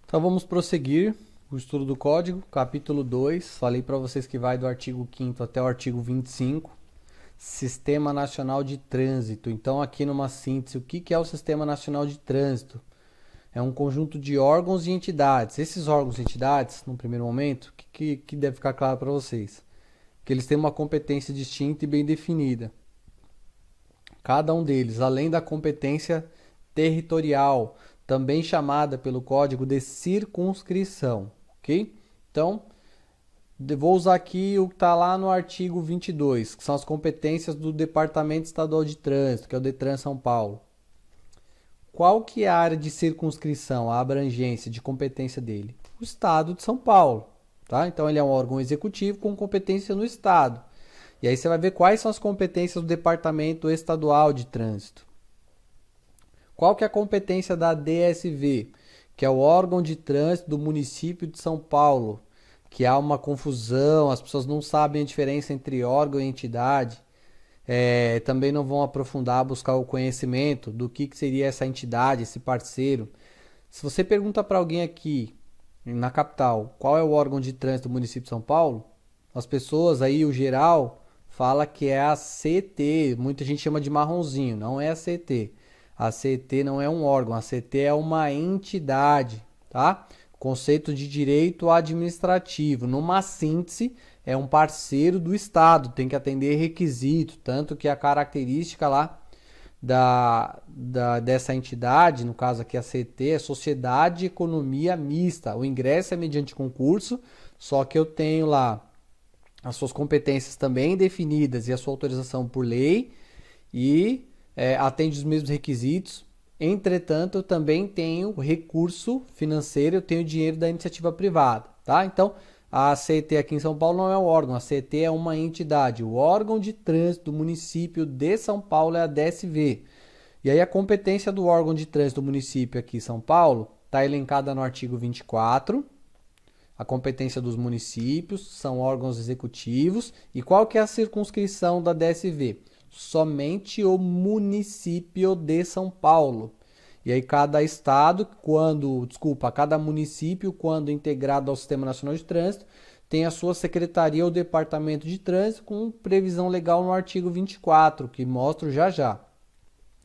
Então vamos prosseguir o estudo do código, capítulo 2. Falei para vocês que vai do artigo 5º até o artigo 25. Sistema Nacional de Trânsito. Então aqui numa síntese, o que é o Sistema Nacional de Trânsito? É um conjunto de órgãos e entidades. Esses órgãos e entidades, no primeiro momento, o que deve ficar claro para vocês? Que eles têm uma competência distinta e bem definida. Cada um deles, além da competência territorial, também chamada pelo código de circunscrição, ok? Então, vou usar aqui o que está lá no artigo 22, que são as competências do Departamento Estadual de Trânsito, que é o DETRAN São Paulo. Qual que é a área de circunscrição, a abrangência de competência dele? O Estado de São Paulo, tá? Então, ele é um órgão executivo com competência no Estado. E aí você vai ver quais são as competências do Departamento Estadual de Trânsito. Qual que é a competência da DSV, que é o órgão de trânsito do município de São Paulo, que há uma confusão, as pessoas não sabem a diferença entre órgão e entidade, também não vão aprofundar, buscar o conhecimento do que seria essa entidade, esse parceiro. Se você pergunta para alguém aqui, na capital, qual é o órgão de trânsito do município de São Paulo, as pessoas aí, o geral, fala que é a CT, muita gente chama de marronzinho, não é a CT. A CT não é um órgão, a CT é uma entidade, tá? Conceito de direito administrativo. Numa síntese, é um parceiro do Estado, tem que atender requisito, tanto que a característica lá dessa entidade, no caso aqui a CT, é Sociedade de Economia Mista. O ingresso é mediante concurso, só que eu tenho lá as suas competências também definidas e a sua autorização por lei e atende os mesmos requisitos. Entretanto, eu também tenho recurso financeiro, eu tenho dinheiro da iniciativa privada, tá? Então, a CT aqui em São Paulo não é um órgão, a CT é uma entidade. O órgão de trânsito do município de São Paulo é a DSV. E aí a competência do órgão de trânsito do município aqui em São Paulo está elencada no artigo 24. A competência dos municípios são órgãos executivos. E qual que é a circunscrição da DSV? Somente o município de São Paulo. E aí cada estado, cada município, quando integrado ao Sistema Nacional de Trânsito, tem a sua secretaria ou departamento de trânsito com previsão legal no artigo 24, que mostro já já.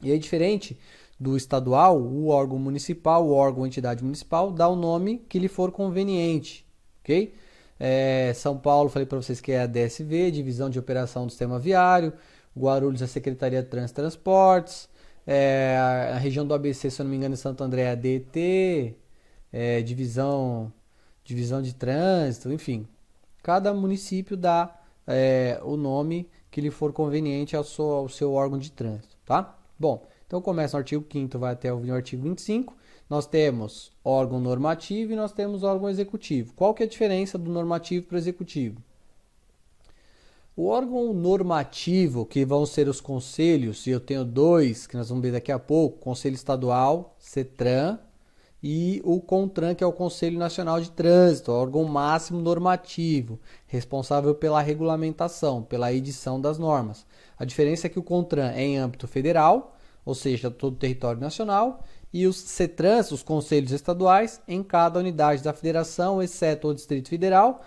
E aí, diferente do estadual, o órgão municipal, o órgão ou entidade municipal, dá o nome que lhe for conveniente, ok? São Paulo, falei para vocês que é a DSV, Divisão de Operação do Sistema Viário. Guarulhos, a Secretaria de Trânsito e Transportes. A região do ABC, se eu não me engano, em Santo André, é a DT. Divisão de Trânsito, enfim. Cada município dá o nome que lhe for conveniente ao seu órgão de trânsito, tá? Bom, então começa no artigo 5º, vai até o artigo 25. Nós temos órgão normativo e nós temos órgão executivo. Qual que é a diferença do normativo para o executivo? O órgão normativo, que vão ser os conselhos, e eu tenho dois, que nós vamos ver daqui a pouco, Conselho Estadual, CETRAN, e o CONTRAN, que é o Conselho Nacional de Trânsito, órgão máximo normativo, responsável pela regulamentação, pela edição das normas. A diferença é que o CONTRAN é em âmbito federal, ou seja, todo o território nacional, e os CETRANs, os conselhos estaduais, em cada unidade da federação, exceto o Distrito Federal.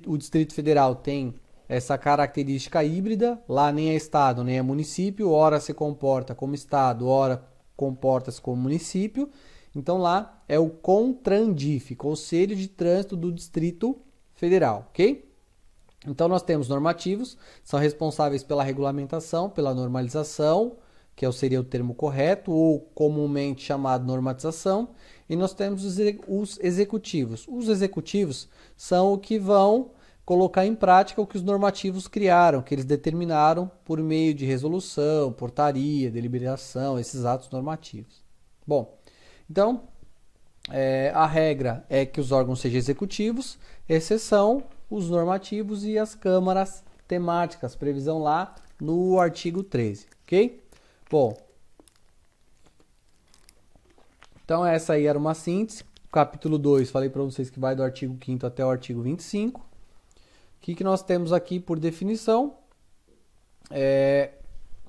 O Distrito Federal tem essa característica híbrida, lá nem é estado nem é município, ora se comporta como estado, ora comporta-se como município. Então lá é o CONTRANDIF, Conselho de Trânsito do Distrito Federal, ok? Então nós temos normativos, são responsáveis pela regulamentação, pela normalização, que seria o termo correto, ou comumente chamado normatização, e nós temos os executivos. Os executivos são o que vão colocar em prática o que os normativos criaram, que eles determinaram por meio de resolução, portaria, deliberação, esses atos normativos. Bom, então, a regra é que os órgãos sejam executivos, exceção os normativos e as câmaras temáticas, previsão lá no artigo 13, ok? Bom, então essa aí era uma síntese. Capítulo 2, falei para vocês que vai do artigo 5º até o artigo 25. O que nós temos aqui por definição?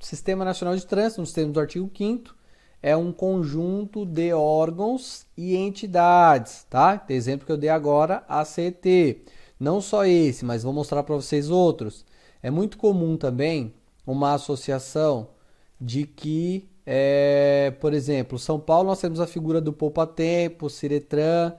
Sistema Nacional de Trânsito, nos termos do artigo 5º, é um conjunto de órgãos e entidades, tá? O exemplo que eu dei agora, a CET. Não só esse, mas vou mostrar para vocês outros. É muito comum também uma associação de que, por exemplo, São Paulo nós temos a figura do Poupa-Tempo, Ciretran,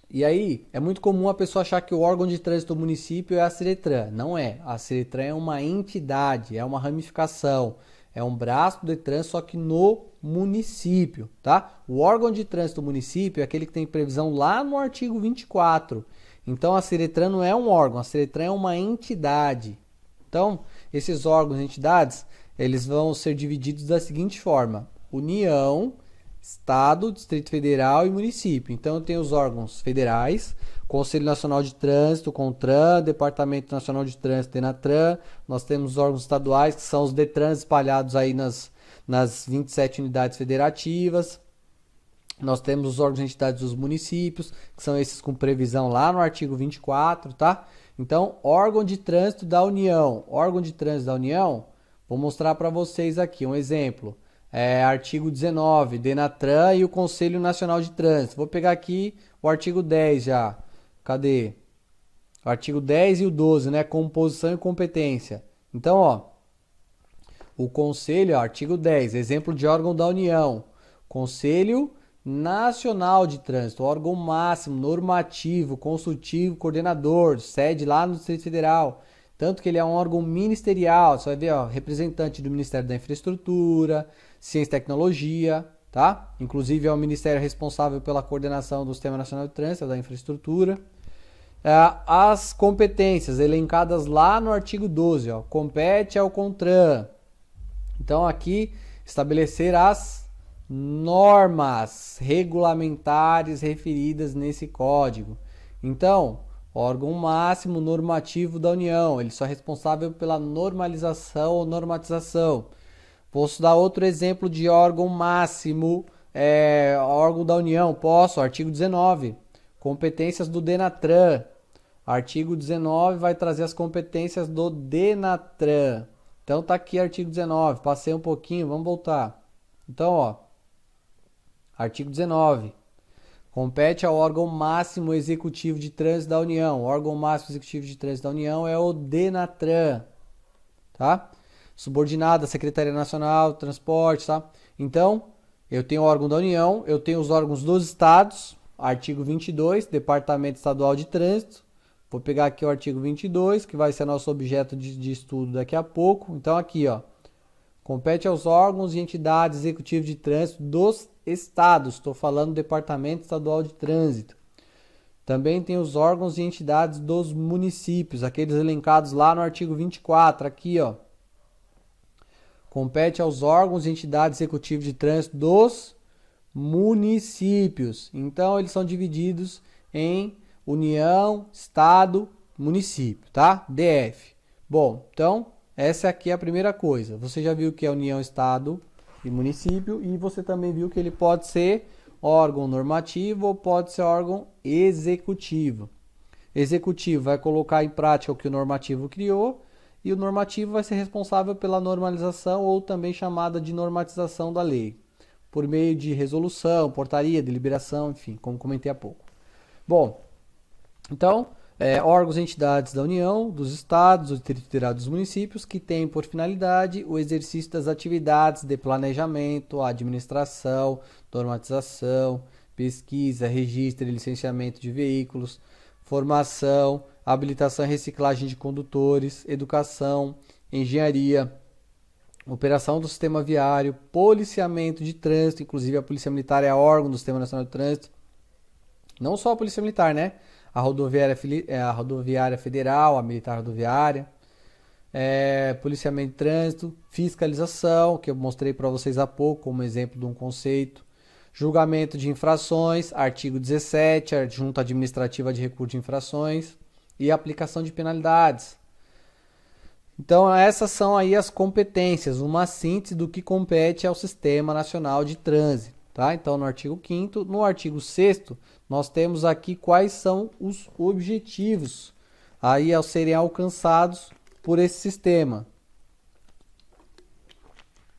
e aí é muito comum a pessoa achar que o órgão de trânsito do município é a Ciretran. Não é. A Ciretran é uma entidade, é uma ramificação, é um braço do Detran, só que no município, tá? O órgão de trânsito do município é aquele que tem previsão lá no artigo 24. Então a Ciretran não é um órgão, a Ciretran é uma entidade. Então, esses órgãos e entidades, eles vão ser divididos da seguinte forma: União, Estado, Distrito Federal e município. Então, tem os órgãos federais, Conselho Nacional de Trânsito, CONTRAN, Departamento Nacional de Trânsito, DENATRAN. Nós temos os órgãos estaduais, que são os DETRANs espalhados aí nas 27 unidades federativas. Nós temos os órgãos e entidades dos municípios, que são esses com previsão lá no artigo 24, tá? Então, órgão de trânsito da União. Órgão de trânsito da União, vou mostrar para vocês aqui um exemplo. Artigo 19, DENATRAN e o Conselho Nacional de Trânsito. Vou pegar aqui o artigo 10 já. Cadê? O artigo 10 e o 12, né? Composição e competência. Então, ó, o Conselho, ó, artigo 10, exemplo de órgão da União. Conselho Nacional de Trânsito, órgão máximo, normativo, consultivo, coordenador, sede lá no Distrito Federal. Tanto que ele é um órgão ministerial, você vai ver, ó, representante do Ministério da Infraestrutura, Ciência e Tecnologia, tá? Inclusive é o ministério responsável pela coordenação do Sistema Nacional de Trânsito, da infraestrutura. As competências elencadas lá no artigo 12, ó, compete ao CONTRAN. Então aqui estabelecer as normas regulamentares referidas nesse código. Então, órgão máximo normativo da União, ele só é responsável pela normalização ou normatização. Posso dar outro exemplo de órgão máximo, órgão da União, posso, artigo 19, competências do DENATRAN. Artigo 19 vai trazer as competências do DENATRAN. Então tá aqui artigo 19, passei um pouquinho, vamos voltar. Então, ó, artigo 19. Compete ao órgão máximo executivo de trânsito da União. O órgão máximo executivo de trânsito da União é o DENATRAN, tá? Subordinado à Secretaria Nacional de Transporte, tá? Então, eu tenho o órgão da União, eu tenho os órgãos dos estados, artigo 22, Departamento Estadual de Trânsito. Vou pegar aqui o artigo 22, que vai ser nosso objeto de estudo daqui a pouco. Então, aqui, ó, compete aos órgãos e entidades executivas de trânsito dos estados. Estou falando do Departamento Estadual de Trânsito. Também tem os órgãos e entidades dos municípios, aqueles elencados lá no artigo 24, aqui, ó. Compete aos órgãos e entidades executivas de trânsito dos municípios. Então, eles são divididos em União, Estado, Município, tá? DF. Bom, então, essa aqui é a primeira coisa. Você já viu que é União, Estado e Município, e você também viu que ele pode ser órgão normativo ou pode ser órgão executivo. Executivo vai colocar em prática o que o normativo criou, e o normativo vai ser responsável pela normalização ou também chamada de normatização da lei, por meio de resolução, portaria, deliberação, enfim, como comentei há pouco. Bom, então, órgãos e entidades da União, dos Estados, do Distrito Federal e dos municípios, que têm por finalidade o exercício das atividades de planejamento, administração, normatização, pesquisa, registro e licenciamento de veículos, formação, habilitação e reciclagem de condutores, educação, engenharia, operação do sistema viário, policiamento de trânsito, inclusive a Polícia Militar é órgão do Sistema Nacional de Trânsito. Não só a Polícia Militar, né? A rodoviária federal, a militar rodoviária, policiamento de trânsito, fiscalização, que eu mostrei para vocês há pouco como exemplo de um conceito, julgamento de infrações, artigo 17, a Junta Administrativa de Recurso de Infrações e aplicação de penalidades. Então essas são aí as competências, uma síntese do que compete ao Sistema Nacional de Trânsito. Tá? Então, no artigo 5º, no artigo 6º, nós temos aqui quais são os objetivos aí ao serem alcançados por esse sistema.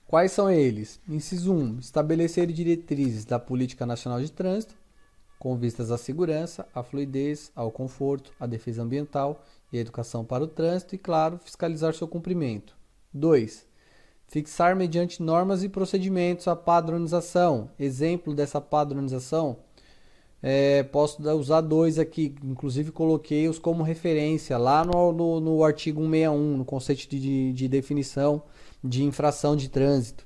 Quais são eles? Inciso 1. Estabelecer diretrizes da Política Nacional de Trânsito, com vistas à segurança, à fluidez, ao conforto, à defesa ambiental e à educação para o trânsito e, claro, fiscalizar seu cumprimento. 2. Fixar mediante normas e procedimentos a padronização. Exemplo dessa padronização, posso usar dois aqui, inclusive coloquei-os como referência lá no artigo 161, no conceito de definição de infração de trânsito.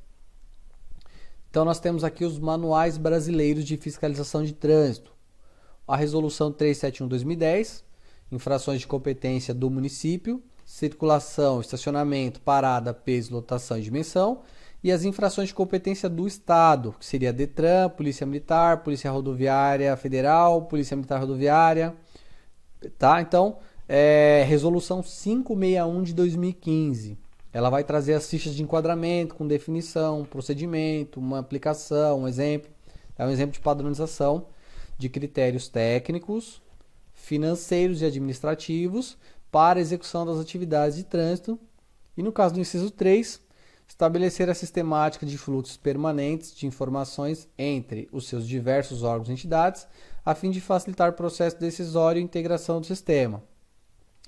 Então nós temos aqui os manuais brasileiros de fiscalização de trânsito. A resolução 371/2010, infrações de competência do município, circulação, estacionamento, parada, peso, lotação e dimensão, e as infrações de competência do Estado, que seria Detran, Polícia Militar, Polícia Rodoviária Federal, Polícia Militar Rodoviária, tá? Então, resolução 561/2015. Ela vai trazer as fichas de enquadramento com definição, procedimento, uma aplicação, um exemplo. É um exemplo de padronização de critérios técnicos, financeiros e administrativos para a execução das atividades de trânsito. E no caso do inciso 3, estabelecer a sistemática de fluxos permanentes de informações entre os seus diversos órgãos e entidades, a fim de facilitar o processo decisório e integração do sistema.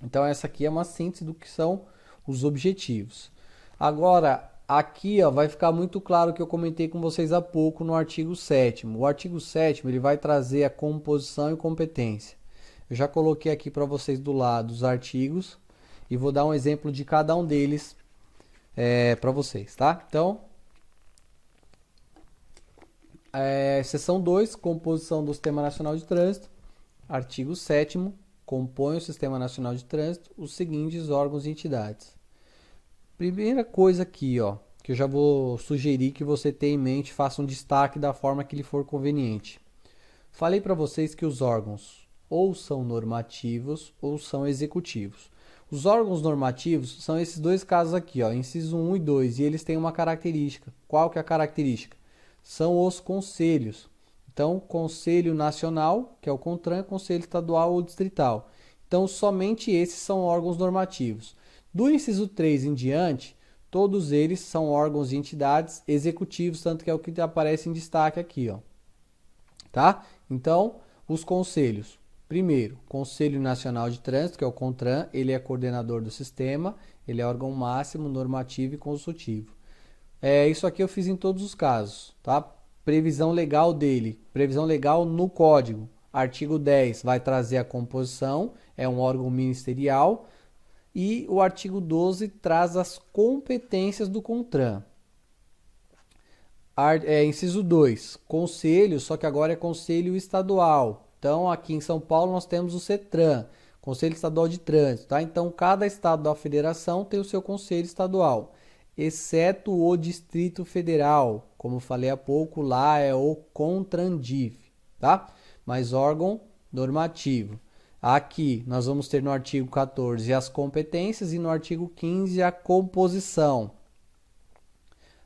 Então essa aqui é uma síntese do que são os objetivos. Agora, aqui vai ficar muito claro o que eu comentei com vocês há pouco no artigo 7º. O artigo 7º ele vai trazer a composição e competência. Eu já coloquei aqui para vocês do lado os artigos e vou dar um exemplo de cada um deles para vocês, tá? Então, seção 2, composição do Sistema Nacional de Trânsito. Artigo 7º, compõe o Sistema Nacional de Trânsito os seguintes órgãos e entidades. Primeira coisa aqui, que eu já vou sugerir que você tenha em mente, faça um destaque da forma que lhe for conveniente. Falei para vocês que os órgãos ou são normativos ou são executivos. Os órgãos normativos são esses dois casos aqui, inciso 1 e 2, e eles têm uma característica. Qual que é a característica? São os conselhos. Então, Conselho Nacional, que é o CONTRAN, Conselho Estadual ou Distrital. Então, somente esses são órgãos normativos. Do inciso 3 em diante, todos eles são órgãos e entidades executivos, tanto que é o que aparece em destaque aqui, tá? Então, os conselhos. Primeiro, Conselho Nacional de Trânsito, que é o CONTRAN, ele é coordenador do sistema, ele é órgão máximo, normativo e consultivo. Isso aqui eu fiz em todos os casos, tá? Previsão legal dele, previsão legal no código. Artigo 10 vai trazer a composição, é um órgão ministerial. E o artigo 12 traz as competências do CONTRAN. Inciso 2, conselho, só que agora é conselho estadual. Então, aqui em São Paulo nós temos o CETRAN, Conselho Estadual de Trânsito. Tá? Então, cada estado da federação tem o seu conselho estadual, exceto o Distrito Federal. Como falei há pouco, lá é o CONTRANDIF, tá? Mas órgão normativo. Aqui nós vamos ter no artigo 14 as competências e no artigo 15 a composição.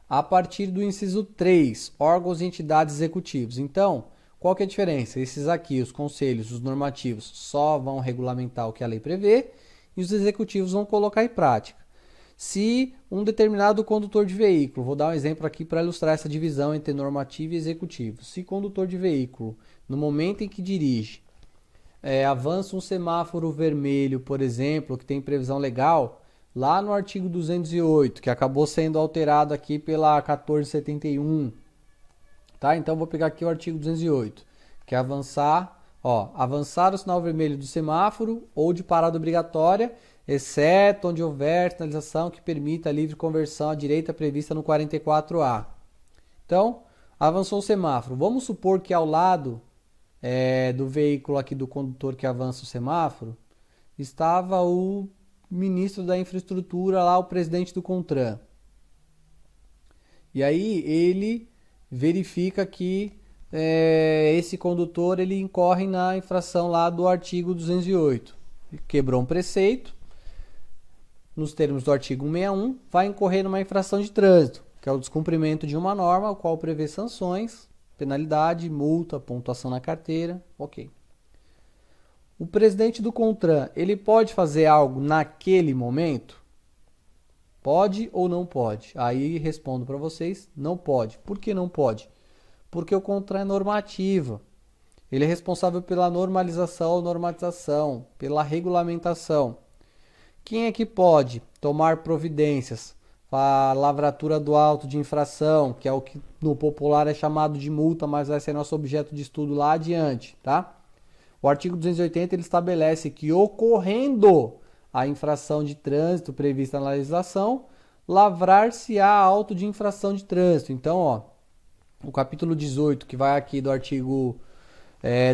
A partir do inciso 3, órgãos e entidades executivos. Então, qual que é a diferença? Esses aqui, os conselhos, os normativos, só vão regulamentar o que a lei prevê e os executivos vão colocar em prática. Se um determinado condutor de veículo, vou dar um exemplo aqui para ilustrar essa divisão entre normativo e executivo. Se condutor de veículo, no momento em que dirige, avança um semáforo vermelho, por exemplo, que tem previsão legal, lá no artigo 208, que acabou sendo alterado aqui pela 1471, tá? Então vou pegar aqui o artigo 208, que é avançar o sinal vermelho do semáforo ou de parada obrigatória, exceto onde houver sinalização que permita a livre conversão à direita prevista no 44A. Então, avançou o semáforo. Vamos supor que ao lado do veículo aqui do condutor que avança o semáforo, estava o ministro da infraestrutura lá, o presidente do CONTRAN. E aí ele verifica que esse condutor ele incorre na infração lá do artigo 208. Ele quebrou um preceito, nos termos do artigo 161, vai incorrer numa infração de trânsito, que é o descumprimento de uma norma, o qual prevê sanções, penalidade, multa, pontuação na carteira, ok. O presidente do CONTRAN, ele pode fazer algo naquele momento? Pode ou não pode? Aí respondo para vocês, não pode. Por que não pode? Porque o CONTRAN é normativo. Ele é responsável pela normalização ou normatização, pela regulamentação. Quem é que pode tomar providências? A lavratura do auto de infração, que é o que no popular é chamado de multa, mas vai ser nosso objeto de estudo lá adiante, tá? O artigo 280 ele estabelece que ocorrendo a infração de trânsito prevista na legislação, lavrar-se-á auto de infração de trânsito. Então, ó, o capítulo 18, que vai aqui do artigo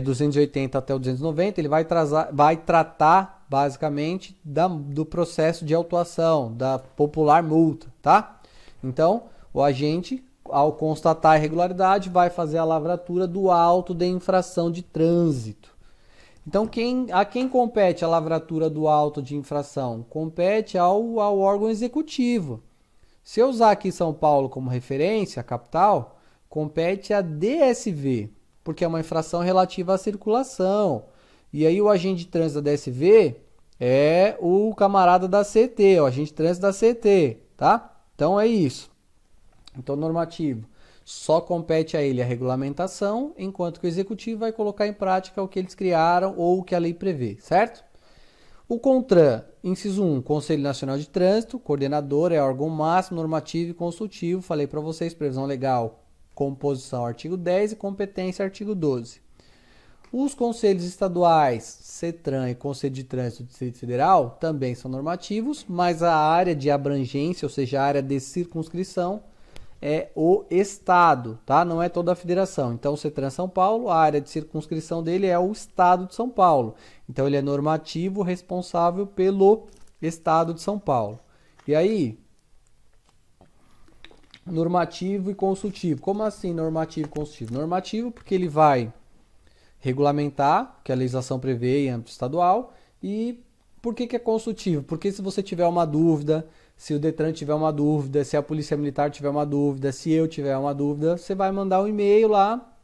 280 até o 290, ele vai tratar basicamente do processo de autuação, da popular multa, tá? Então, o agente, ao constatar a irregularidade, vai fazer a lavratura do auto de infração de trânsito. Então, a quem compete a lavratura do auto de infração? Compete ao órgão executivo. Se eu usar aqui São Paulo como referência, a capital, compete a DSV, porque é uma infração relativa à circulação. E aí o agente de trânsito da DSV é o camarada da CT, o agente de trânsito da CT, tá? Então é isso. Então, normativo. Só compete a ele a regulamentação, enquanto que o executivo vai colocar em prática o que eles criaram ou o que a lei prevê, certo? O CONTRAN, inciso 1, Conselho Nacional de Trânsito, coordenador, é órgão máximo, normativo e consultivo. Falei para vocês, previsão legal, composição, artigo 10 e competência, artigo 12. Os conselhos estaduais, CETRAN e Conselho de Trânsito do Distrito Federal, também são normativos, mas a área de abrangência, ou seja, a área de circunscrição, é o estado, tá? Não é toda a federação. Então, o CETRAN São Paulo, a área de circunscrição dele é o estado de São Paulo. Então, ele é normativo responsável pelo estado de São Paulo. E aí, normativo e consultivo. Como assim normativo e consultivo? Normativo porque ele vai regulamentar, que a legislação prevê em âmbito estadual. E por que é consultivo? Porque se você tiver uma dúvida, se o Detran tiver uma dúvida, se a Polícia Militar tiver uma dúvida, se eu tiver uma dúvida, você vai mandar um e-mail lá,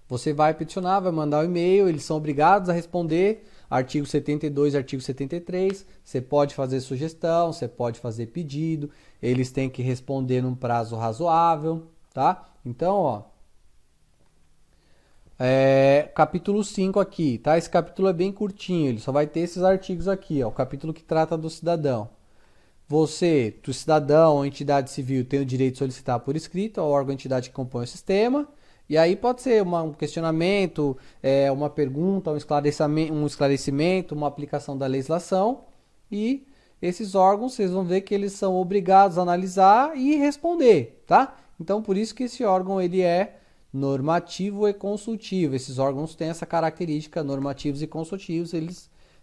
você vai peticionar, vai mandar um e-mail, eles são obrigados a responder, artigo 72, artigo 73, você pode fazer sugestão, você pode fazer pedido, eles têm que responder num prazo razoável, tá? Então, ó, capítulo 5 aqui, tá? Esse capítulo é bem curtinho, ele só vai ter esses artigos aqui, ó, o capítulo que trata do cidadão. Você, do cidadão ou entidade civil, tem o direito de solicitar por escrito ao órgão ou entidade que compõe o sistema. E aí pode ser um questionamento, uma pergunta, um esclarecimento, uma aplicação da legislação. E esses órgãos, vocês vão ver que eles são obrigados a analisar e responder, tá? Então, por isso que esse órgão ele é normativo e consultivo. Esses órgãos têm essa característica, normativos e consultivos,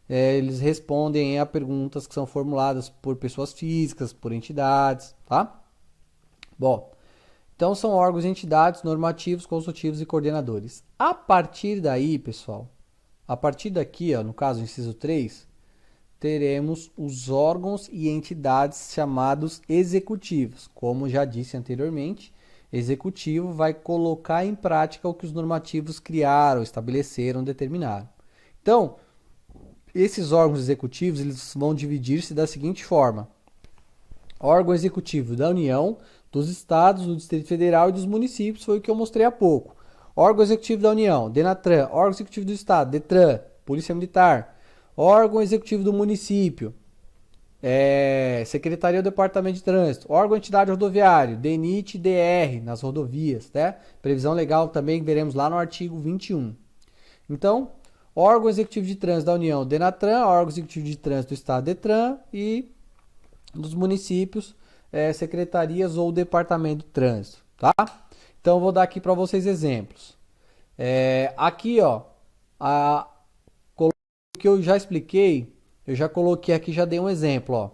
eles respondem a perguntas que são formuladas por pessoas físicas, por entidades, tá? Bom, então são órgãos e entidades normativos, consultivos e coordenadores. A partir daí, pessoal, a partir daqui, ó, no caso, inciso 3, teremos os órgãos e entidades chamados executivos. Como já disse anteriormente, executivo vai colocar em prática o que os normativos criaram, estabeleceram, determinaram. Então, esses órgãos executivos eles vão dividir-se da seguinte forma: órgão executivo da União, dos estados, do Distrito Federal e dos municípios, foi o que eu mostrei há pouco. Órgão executivo da União, DENATRAN. Órgão executivo do estado, DETRAN, Polícia Militar. Órgão executivo do município, Secretaria do Departamento de Trânsito. Órgão entidade rodoviário, DENIT e DR, nas rodovias, né? Previsão legal também veremos lá no artigo 21. Então, órgão executivo de trânsito da União, DENATRAN, órgão executivo de trânsito do estado, DETRAN, e dos municípios, secretarias ou departamento de trânsito, tá? Então, eu vou dar aqui para vocês exemplos. Aqui, ó, o que eu já expliquei, eu já coloquei aqui, já dei um exemplo, ó.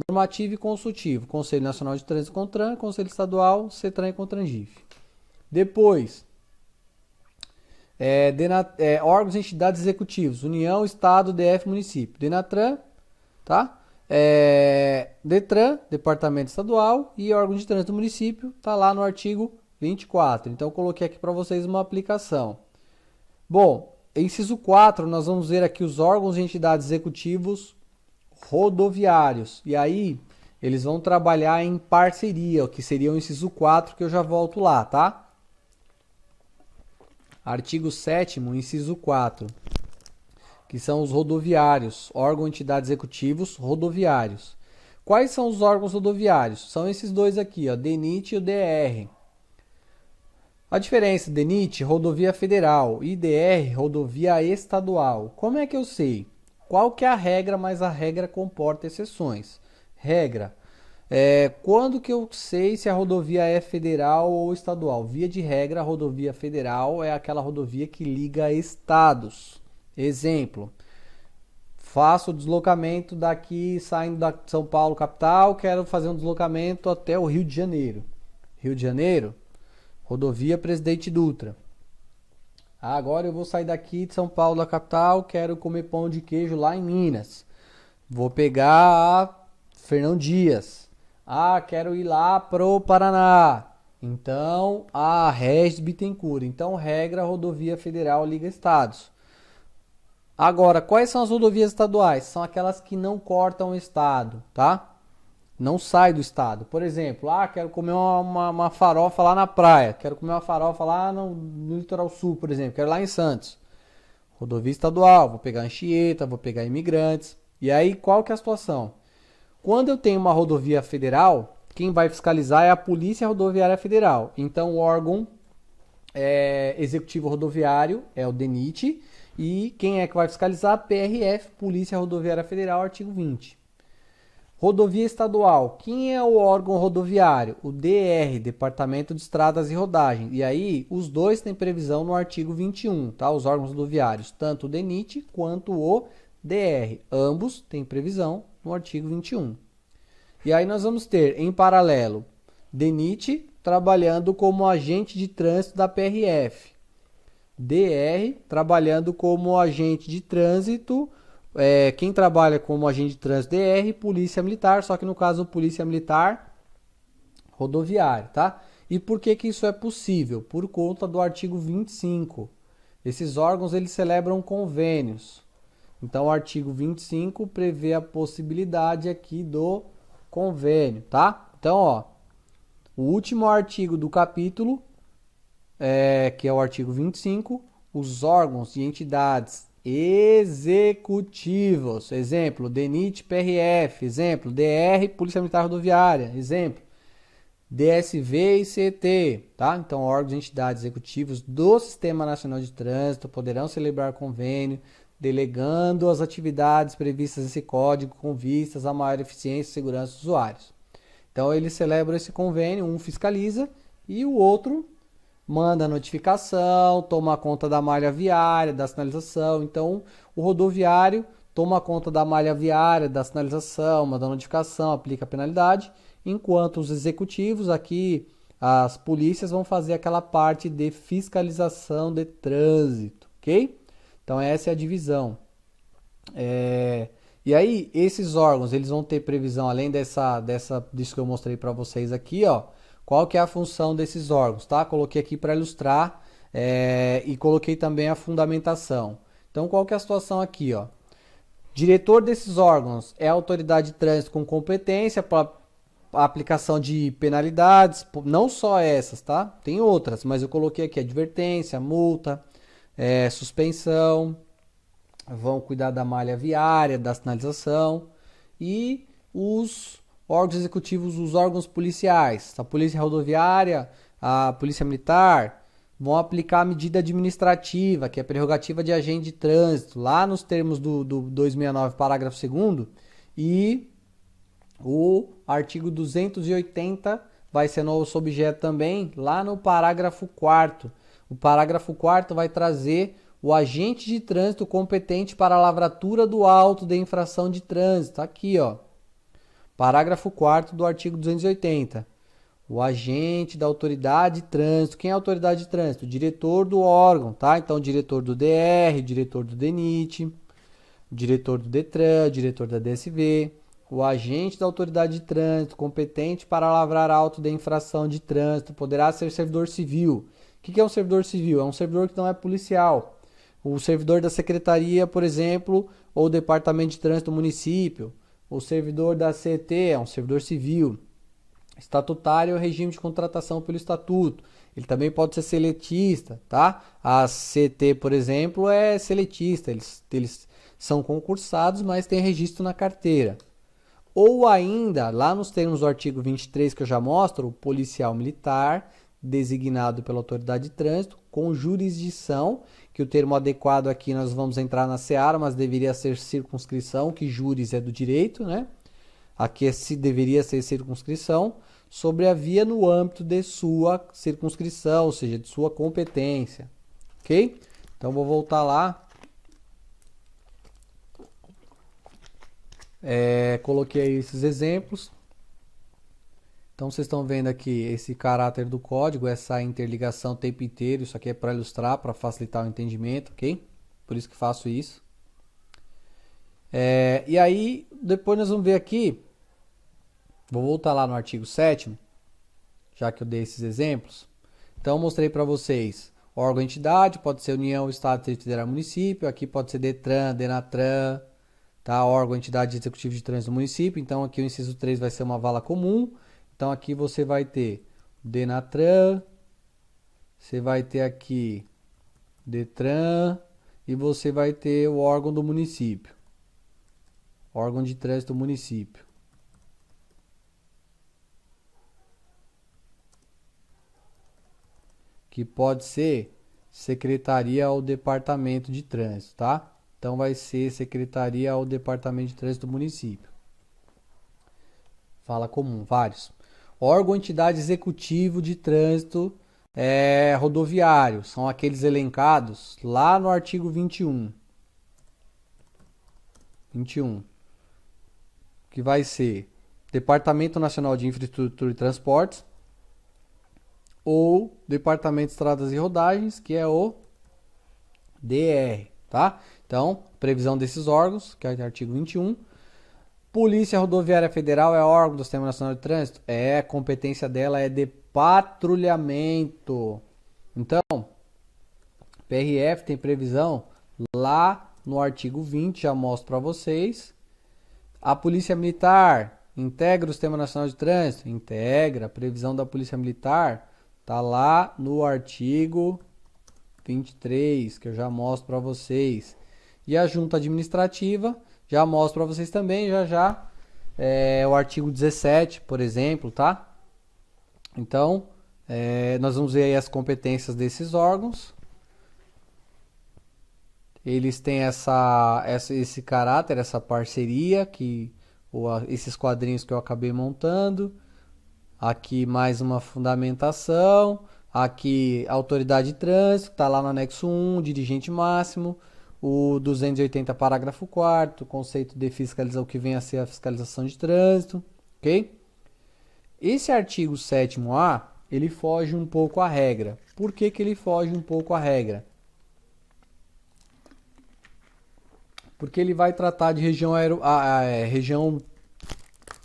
Normativo e consultivo, Conselho Nacional de Trânsito CONTRAN, Conselho Estadual, CETRAN e CONTRANGIF. Depois, órgãos e entidades executivos, União, Estado, DF, Município. DENATRAN, tá? DETRAN, Departamento Estadual, e órgão de trânsito do município, tá lá no artigo 24. Então, eu coloquei aqui para vocês uma aplicação. Bom, inciso 4, nós vamos ver aqui os órgãos e entidades executivos rodoviários. E aí, eles vão trabalhar em parceria, o que seria o inciso 4, que eu já volto lá, tá? Artigo 7º, inciso 4, que são os rodoviários, órgão, entidade executivos rodoviários. Quais são os órgãos rodoviários? São esses dois aqui, ó, DENIT e o DR. A diferença, DENIT, rodovia federal, e DR, rodovia estadual. Como é que eu sei? Qual que é a regra, mas a regra comporta exceções. Regra, quando que eu sei se a rodovia é federal ou estadual? Via de regra, a rodovia federal é aquela rodovia que liga estados. Exemplo, faço o deslocamento daqui, saindo da São Paulo, capital, quero fazer um deslocamento até o Rio de Janeiro. Rio de Janeiro, rodovia Presidente Dutra. Agora eu vou sair daqui de São Paulo, da capital, quero comer pão de queijo lá em Minas. Vou pegar a Fernão Dias. Quero ir lá pro Paraná. Então, a Regis Bittencourt. Então, regra, rodovia federal liga estados. Agora, quais são as rodovias estaduais? São aquelas que não cortam o estado, tá? Não sai do estado. Por exemplo, quero comer uma farofa lá na praia. Quero comer uma farofa lá no litoral sul, por exemplo. Quero ir lá em Santos. Rodovia estadual, vou pegar Anchieta, vou pegar Imigrantes. E aí, qual que é a situação? Quando eu tenho uma rodovia federal, quem vai fiscalizar é a Polícia Rodoviária Federal. Então, o órgão executivo rodoviário é o DENIT. E quem é que vai fiscalizar? PRF, Polícia Rodoviária Federal, artigo 20. Rodovia estadual. Quem é o órgão rodoviário? O DR, Departamento de Estradas e Rodagem. E aí, os dois têm previsão no artigo 21, tá? Os órgãos rodoviários, tanto o DENIT quanto o DR. Ambos têm previsão no artigo 21. E aí nós vamos ter, em paralelo, DENIT trabalhando como agente de trânsito da PRF. DR trabalhando como agente de trânsito. Quem trabalha como agente de trânsito DR, Polícia Militar, só que no caso Polícia Militar Rodoviária, tá? E por que que isso é possível? Por conta do artigo 25. Esses órgãos eles celebram convênios. Então o artigo 25 prevê a possibilidade aqui do convênio, tá? Então, ó, o último artigo do capítulo, que é o artigo 25, os órgãos e entidades executivos, exemplo, DENIT, PRF, exemplo, DR, Polícia Militar Rodoviária, exemplo, DSV e CT, tá? Então, órgãos e entidades executivos do Sistema Nacional de Trânsito poderão celebrar convênio, delegando as atividades previstas nesse código com vistas a maior eficiência e segurança dos usuários. Então, eles celebram esse convênio, um fiscaliza e o outro manda notificação, toma conta da malha viária, da sinalização. Então, o rodoviário toma conta da malha viária, da sinalização, manda notificação, aplica penalidade, enquanto os executivos aqui, as polícias vão fazer aquela parte de fiscalização de trânsito, ok? Então, essa é a divisão. E aí, esses órgãos, eles vão ter previsão, além disso que eu mostrei para vocês aqui, ó, qual que é a função desses órgãos, tá? Coloquei aqui para ilustrar e coloquei também a fundamentação. Então, qual que é a situação aqui, ó? Diretor desses órgãos é a autoridade de trânsito com competência para a aplicação de penalidades, não só essas, tá? Tem outras, mas eu coloquei aqui advertência, multa, suspensão, vão cuidar da malha viária, da sinalização e os órgãos executivos, os órgãos policiais, a Polícia Rodoviária, a Polícia Militar, vão aplicar a medida administrativa, que é a prerrogativa de agente de trânsito, lá nos termos do 269, parágrafo 2º, e o artigo 280 vai ser nosso objeto também, lá no parágrafo 4º. O parágrafo 4º vai trazer o agente de trânsito competente para a lavratura do auto de infração de trânsito. Aqui, ó. Parágrafo 4º do artigo 280. O agente da autoridade de trânsito. Quem é a autoridade de trânsito? O diretor do órgão, tá? Então, o diretor do DR, o diretor do DENIT, o diretor do DETRAN, o diretor da DSV. O agente da autoridade de trânsito competente para lavrar auto de infração de trânsito poderá ser servidor civil. O que é um servidor civil? É um servidor que não é policial. O servidor da secretaria, por exemplo, ou departamento de trânsito do município, O servidor da CET é um servidor civil. Estatutário é o regime de contratação pelo estatuto. Ele também pode ser seletista, tá? A CT, por exemplo, é seletista. Eles são concursados, mas tem registro na carteira. Ou ainda, lá nos termos do artigo 23 que eu já mostro, o policial militar designado pela autoridade de trânsito com jurisdição, que o termo adequado aqui nós vamos entrar na seara, mas deveria ser circunscrição, que júris é do direito, né? Aqui deveria ser circunscrição, sobre a via no âmbito de sua circunscrição, ou seja, de sua competência. Ok? Então vou voltar lá. Coloquei aí esses exemplos. Então vocês estão vendo aqui esse caráter do código, essa interligação o tempo inteiro. Isso aqui é para ilustrar, para facilitar o entendimento, ok? Por isso que faço isso. E aí, depois nós vamos ver aqui. Vou voltar lá no artigo 7º, já que eu dei esses exemplos. Então eu mostrei para vocês. Órgão, entidade, pode ser União, Estado, Distrito Federal, Município. Aqui pode ser Detran, Denatran, tá? Órgão, entidade executivo de trânsito do município. Então aqui o inciso 3 vai ser uma vala comum. Então aqui você vai ter Denatran, você vai ter aqui Detran e você vai ter o órgão do município. Órgão de trânsito do município. Que pode ser secretaria ou departamento de trânsito, tá? Então vai ser secretaria ou departamento de trânsito do município. Fala comum, vários. Órgão, entidade executivo de trânsito rodoviário. São aqueles elencados lá no artigo 21. Que vai ser Departamento Nacional de Infraestrutura e Transportes ou Departamento de Estradas e Rodagens, que é o DR, tá? Então, previsão desses órgãos, que é o artigo 21. Polícia Rodoviária Federal é órgão do Sistema Nacional de Trânsito? A competência dela é de patrulhamento. Então, PRF tem previsão lá no artigo 20, já mostro para vocês. A Polícia Militar integra o Sistema Nacional de Trânsito? Integra. A previsão da Polícia Militar está lá no artigo 23, que eu já mostro para vocês. E a Junta Administrativa, já mostro para vocês também, já. O artigo 17, por exemplo, tá? Então, nós vamos ver aí as competências desses órgãos. Eles têm esse caráter, essa parceria, esses quadrinhos que eu acabei montando. Aqui mais uma fundamentação. Aqui autoridade de trânsito, está lá no anexo 1, dirigente máximo. O 280, parágrafo 4º, conceito de fiscalização, o que vem a ser a fiscalização de trânsito. Ok? Esse artigo 7º-A, ele foge um pouco à regra. Por que ele foge um pouco à regra? Porque ele vai tratar de região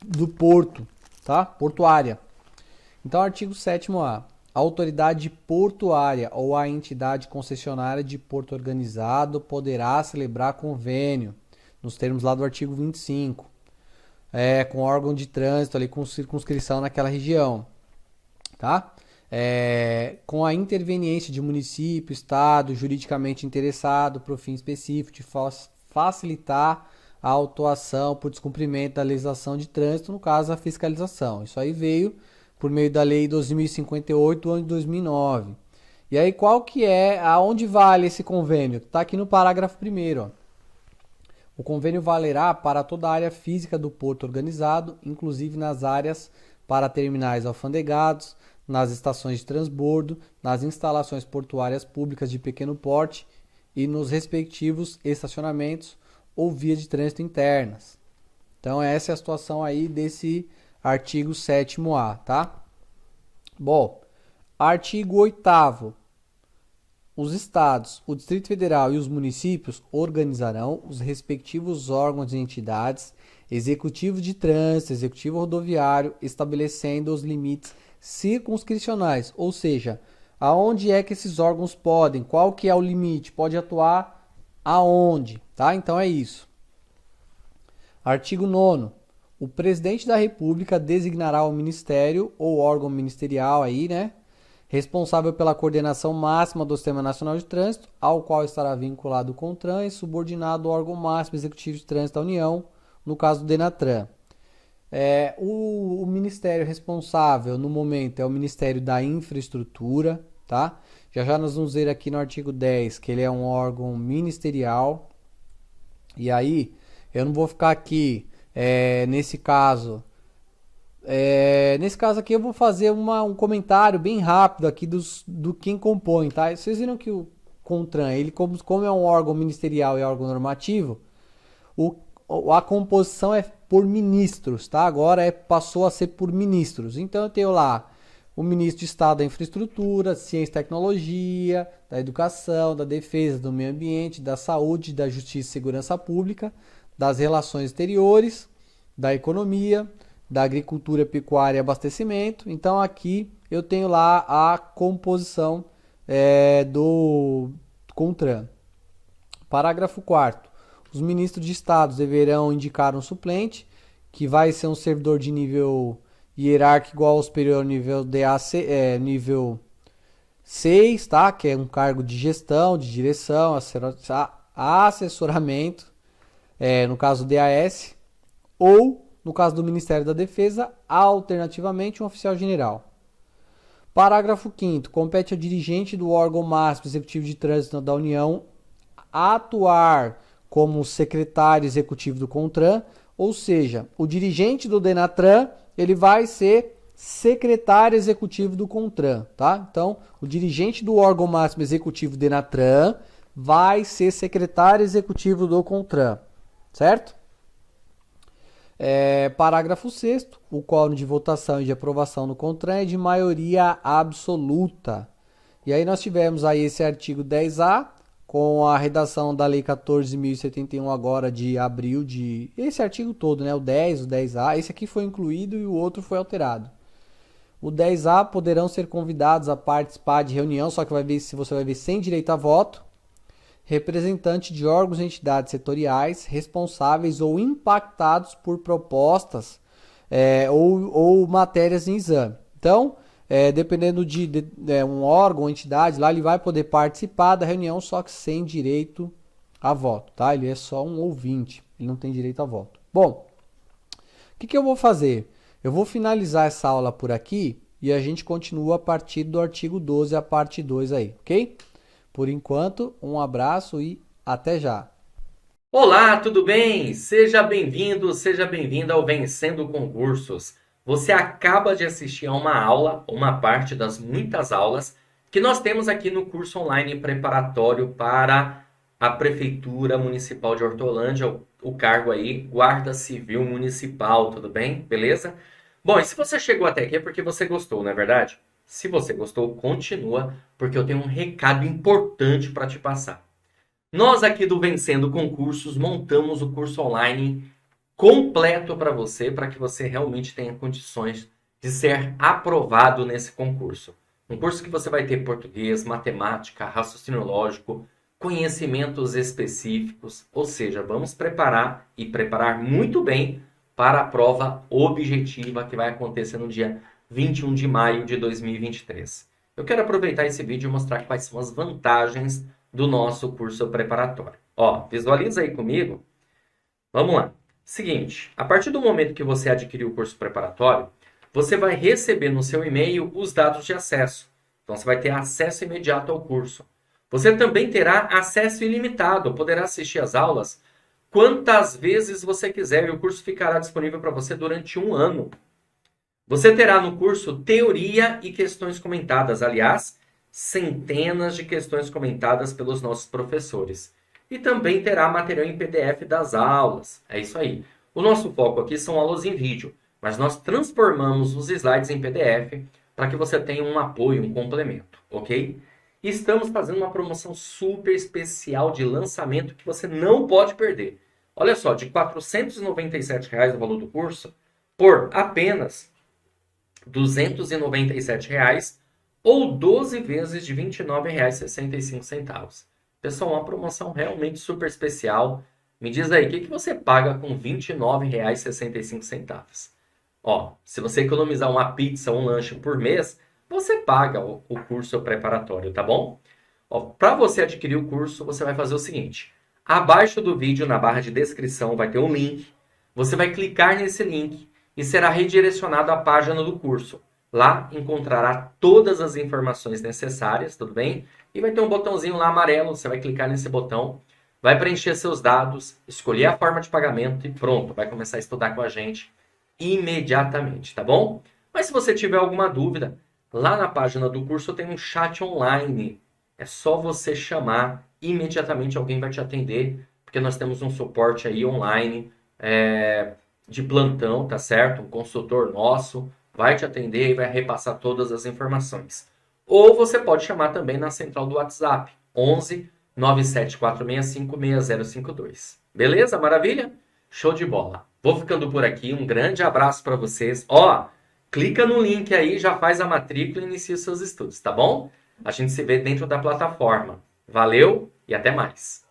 do porto, tá? Portuária. Então, artigo 7º-A. A autoridade portuária ou a entidade concessionária de porto organizado poderá celebrar convênio, nos termos lá do artigo 25, com órgão de trânsito, ali, com circunscrição naquela região, tá? Com a interveniência de município, estado, juridicamente interessado para o fim específico de facilitar a autuação por descumprimento da legislação de trânsito, no caso a fiscalização. Isso aí veio por meio da Lei 2058, do ano de 2009. E aí aonde vale esse convênio? Está aqui no parágrafo 1º. Ó. O convênio valerá para toda a área física do porto organizado, inclusive nas áreas para terminais alfandegados, nas estações de transbordo, nas instalações portuárias públicas de pequeno porte e nos respectivos estacionamentos ou vias de trânsito internas. Então essa é a situação aí desse artigo 7º-A, tá? Bom, artigo 8º. Os estados, o Distrito Federal e os municípios organizarão os respectivos órgãos e entidades, executivo de trânsito, executivo rodoviário, estabelecendo os limites circunscricionais, ou seja, aonde é que esses órgãos podem, qual que é o limite, pode atuar aonde, tá? Então é isso. Artigo 9º. o presidente da República designará o ministério ou órgão ministerial aí, né, responsável pela coordenação máxima do Sistema Nacional de Trânsito, ao qual estará vinculado o CONTRAN e subordinado ao órgão máximo executivo de trânsito da União, no caso do DENATRAN. O ministério responsável no momento é o Ministério da Infraestrutura, tá? Já já nós vamos ver aqui no artigo 10 que ele é um órgão ministerial. E aí, eu não vou ficar aqui, nesse caso aqui eu vou fazer um comentário bem rápido aqui do quem compõe, tá? Vocês viram que o CONTRAN, ele como é um órgão ministerial e órgão normativo, a composição é por ministros, tá? Agora passou a ser por ministros. Então eu tenho lá o ministro de Estado da Infraestrutura, Ciência e Tecnologia, da Educação, da Defesa, do Meio Ambiente, da Saúde, da Justiça e Segurança Pública, das Relações Exteriores, da Economia, da Agricultura, Pecuária e Abastecimento. Então aqui eu tenho lá a composição do CONTRAN. Parágrafo 4º. Os ministros de Estado deverão indicar um suplente, que vai ser um servidor de nível hierárquico igual ao superior nível nível 6, tá? Que é um cargo de gestão, de direção, assessoramento, no caso do DAS, ou, no caso do Ministério da Defesa, alternativamente um oficial general. Parágrafo 5º. Compete ao dirigente do órgão máximo executivo de trânsito da União atuar como secretário executivo do CONTRAN, ou seja, o dirigente do DENATRAN, ele vai ser secretário executivo do CONTRAN, tá? Então, o dirigente do órgão máximo executivo do DENATRAN vai ser secretário executivo do CONTRAN, certo? Parágrafo 6º. O quórum de votação e de aprovação no CONTRAN é de maioria absoluta. E aí nós tivemos aí esse artigo 10A, com a redação da Lei 14.071 agora de abril de... Esse artigo todo, né? O 10, o 10A. Esse aqui foi incluído e o outro foi alterado. O 10A poderão ser convidados a participar de reunião, só que você vai ver sem direito a voto, representante de órgãos e entidades setoriais responsáveis ou impactados por propostas ou matérias em exame. Então, dependendo de um órgão ou entidade, lá ele vai poder participar da reunião, só que sem direito a voto, tá? Ele é só um ouvinte, ele não tem direito a voto. Bom, o que eu vou fazer? Eu vou finalizar essa aula por aqui e a gente continua a partir do artigo 12, a parte 2 aí, ok? Por enquanto, um abraço e até já! Olá, tudo bem? Seja bem-vindo, seja bem-vinda ao Vencendo Concursos. Você acaba de assistir a uma aula, uma parte das muitas aulas que nós temos aqui no curso online preparatório para a Prefeitura Municipal de Hortolândia, o cargo aí, Guarda Civil Municipal, tudo bem? Beleza? Bom, e se você chegou até aqui é porque você gostou, não é verdade? Se você gostou, continua, porque eu tenho um recado importante para te passar. Nós aqui do Vencendo Concursos montamos o curso online completo para que você realmente tenha condições de ser aprovado nesse concurso. Um curso que você vai ter português, matemática, raciocínio lógico, conhecimentos específicos, ou seja, vamos preparar e preparar muito bem para a prova objetiva que vai acontecer no dia 21 de maio de 2023. Eu quero aproveitar esse vídeo e mostrar quais são as vantagens do nosso curso preparatório. Ó, visualiza aí comigo. Vamos lá. Seguinte, a partir do momento que você adquiriu o curso preparatório, você vai receber no seu e-mail os dados de acesso. Então, você vai ter acesso imediato ao curso. Você também terá acesso ilimitado, poderá assistir às aulas quantas vezes você quiser e o curso ficará disponível para você durante 1 ano. Você terá no curso teoria e questões comentadas, aliás, centenas de questões comentadas pelos nossos professores. E também terá material em PDF das aulas. É isso aí. O nosso foco aqui são aulas em vídeo, mas nós transformamos os slides em PDF para que você tenha um apoio, um complemento, ok? E estamos fazendo uma promoção super especial de lançamento que você não pode perder. Olha só, de R$ 497 o valor do curso, por apenas R$ 297 ou 12 vezes de R$ 29,65. Pessoal, uma promoção realmente super especial. Me diz aí, o que você paga com R$ 29,65? Ó, se você economizar uma pizza ou um lanche por mês, você paga o curso preparatório, tá bom? Ó, para você adquirir o curso, você vai fazer o seguinte. Abaixo do vídeo, na barra de descrição, vai ter um link. Você vai clicar nesse link e será redirecionado à página do curso. Lá encontrará todas as informações necessárias, tudo bem? E vai ter um botãozinho lá amarelo, você vai clicar nesse botão, vai preencher seus dados, escolher a forma de pagamento e pronto, vai começar a estudar com a gente imediatamente, tá bom? Mas se você tiver alguma dúvida, lá na página do curso tem um chat online. É só você chamar, imediatamente alguém vai te atender, porque nós temos um suporte aí online, de plantão, tá certo? Um consultor nosso vai te atender e vai repassar todas as informações. Ou você pode chamar também na central do WhatsApp, 11 97465 6052. Beleza? Maravilha? Show de bola. Vou ficando por aqui. Um grande abraço para vocês. Ó, clica no link aí, já faz a matrícula e inicia os seus estudos, tá bom? A gente se vê dentro da plataforma. Valeu e até mais.